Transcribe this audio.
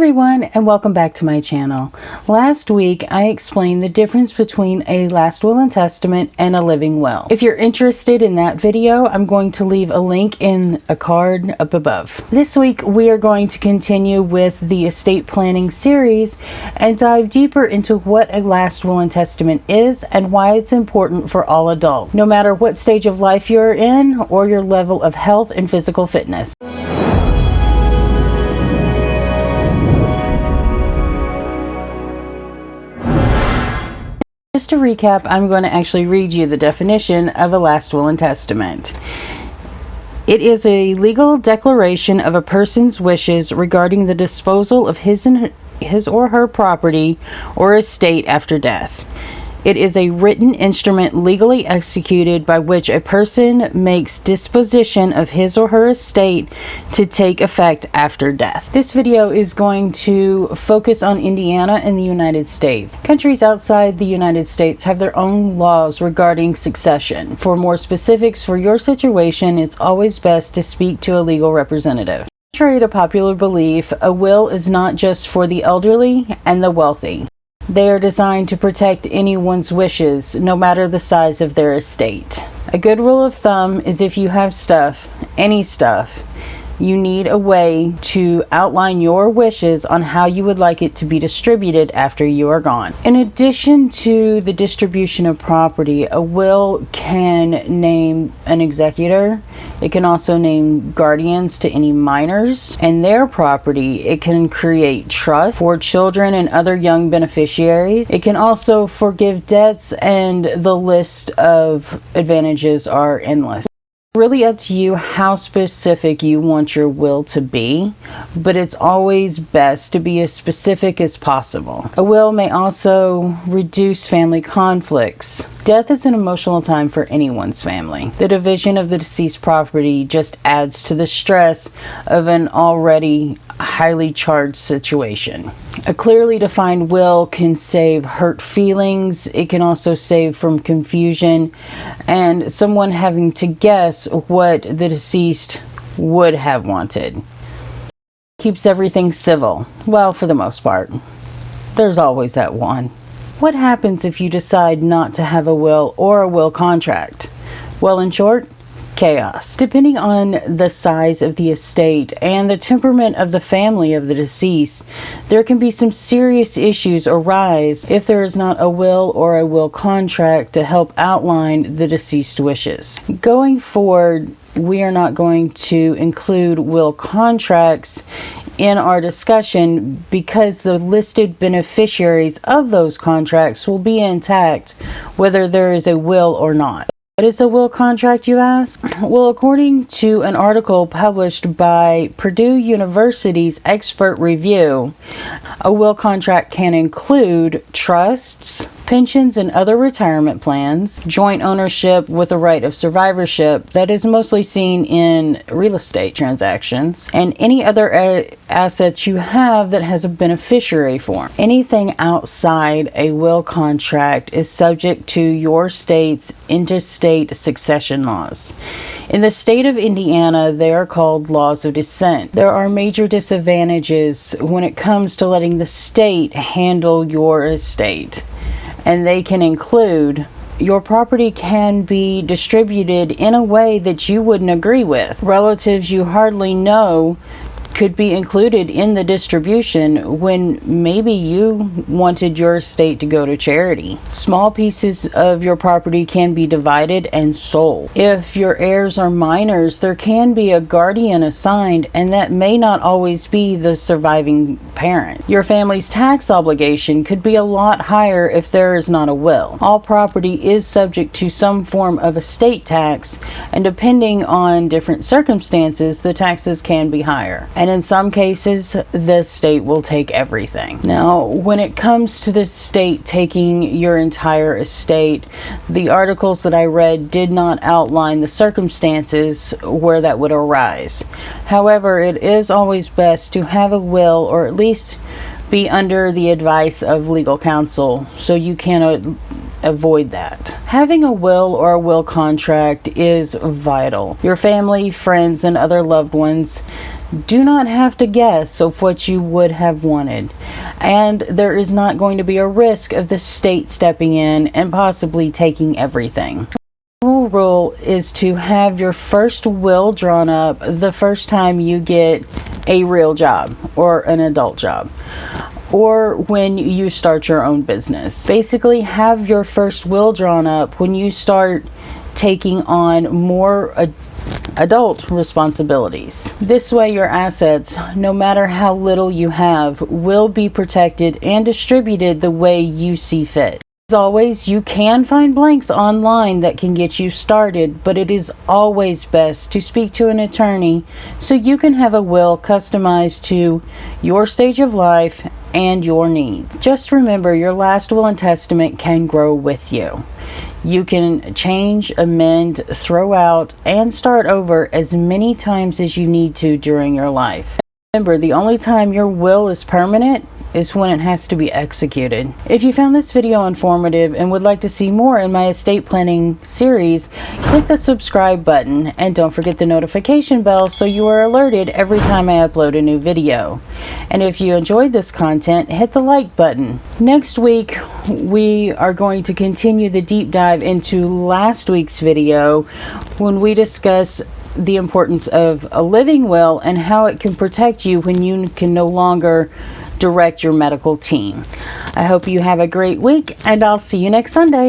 everyone, and welcome back to my channel. Last week I explained the difference between a last will and testament and a living will. If you're interested in that video, I'm going to leave a link in a card up above. This week we are going to continue with the estate planning series and dive deeper into what a last will and testament is and why it's important for all adults, no matter what stage of life you're in or your level of health and physical fitness. Just to recap, I'm going to actually read you the definition of a last will and testament. It is a legal declaration of a person's wishes regarding the disposal of his or her property or estate after death. It is a written instrument legally executed by which a person makes disposition of his or her estate to take effect after death. This video is going to focus on Indiana and the United States. Countries outside the United States have their own laws regarding succession. For more specifics for your situation, it's always best to speak to a legal representative. Contrary to popular belief, a will is not just for the elderly and the wealthy. They are designed to protect anyone's wishes, no matter the size of their estate. A good rule of thumb is if you have stuff, any stuff, you need a way to outline your wishes on how you would like it to be distributed after you are gone. In addition to the distribution of property, a will can name an executor. It can also name guardians to any minors and their property. It can create trust for children and other young beneficiaries. It can also forgive debts, and the list of advantages are endless. Really up to you how specific you want your will to be, but it's always best to be as specific as possible. A will may also reduce family conflicts. Death is an emotional time for anyone's family. The division of the deceased property just adds to the stress of an already highly charged situation. A clearly defined will can save hurt feelings. It can also save from confusion and someone having to guess what the deceased would have wanted. Keeps everything civil. Well, for the most part. There's always that one. What happens if you decide not to have a will or a will contract? Well, in short, chaos. Depending on the size of the estate and the temperament of the family of the deceased, there can be some serious issues arise if there is not a will or a will contract to help outline the deceased wishes. Going forward, we are not going to include will contracts in our discussion because the listed beneficiaries of those contracts will be intact whether there is a will or not. What is a will contract, you ask? Well, according to an article published by Purdue University's Expert Review, a will contract can include trusts, pensions and other retirement plans, joint ownership with a right of survivorship that is mostly seen in real estate transactions, and any other assets you have that has a beneficiary form. Anything outside a will contract is subject to your state's interstate succession laws. In the state of Indiana, they are called laws of descent. There are major disadvantages when it comes to letting the state handle your estate, and they can include your property can be distributed in a way that you wouldn't agree with. Relatives you hardly know could be included in the distribution when maybe you wanted your estate to go to charity. Small pieces of your property can be divided and sold. If your heirs are minors, there can be a guardian assigned, and that may not always be the surviving parent. Your family's tax obligation could be a lot higher if there is not a will. All property is subject to some form of estate tax, and depending on different circumstances, the taxes can be higher. And in some cases, the state will take everything. Now, when it comes to the state taking your entire estate, the articles that I read did not outline the circumstances where that would arise. However, it is always best to have a will, or at least be under the advice of legal counsel, so you can avoid that. Having a will or a will contract is vital. Your family, friends, and other loved ones do not have to guess of what you would have wanted, and there is not going to be a risk of the state stepping in and possibly taking everything. The rule is to have your first will drawn up the first time you get a real job or an adult job, or when you start your own business. Basically, have your first will drawn up when you start taking on more adult responsibilities. This way your assets, no matter how little you have, will be protected and distributed the way you see fit. As always, you can find blanks online that can get you started, but it is always best to speak to an attorney so you can have a will customized to your stage of life and your needs. Just remember, your last will and testament can grow with you. You can change, amend, throw out, and start over as many times as you need to during your life. Remember, the only time your will is permanent is when it has to be executed. If you found this video informative and would like to see more in my estate planning series, click the subscribe button and don't forget the notification bell so you are alerted every time I upload a new video. And if you enjoyed this content, hit the like button. Next week, we are going to continue the deep dive into last week's video when we discuss the importance of a living will and how it can protect you when you can no longer direct your medical team. I hope you have a great week, and I'll see you next Sunday.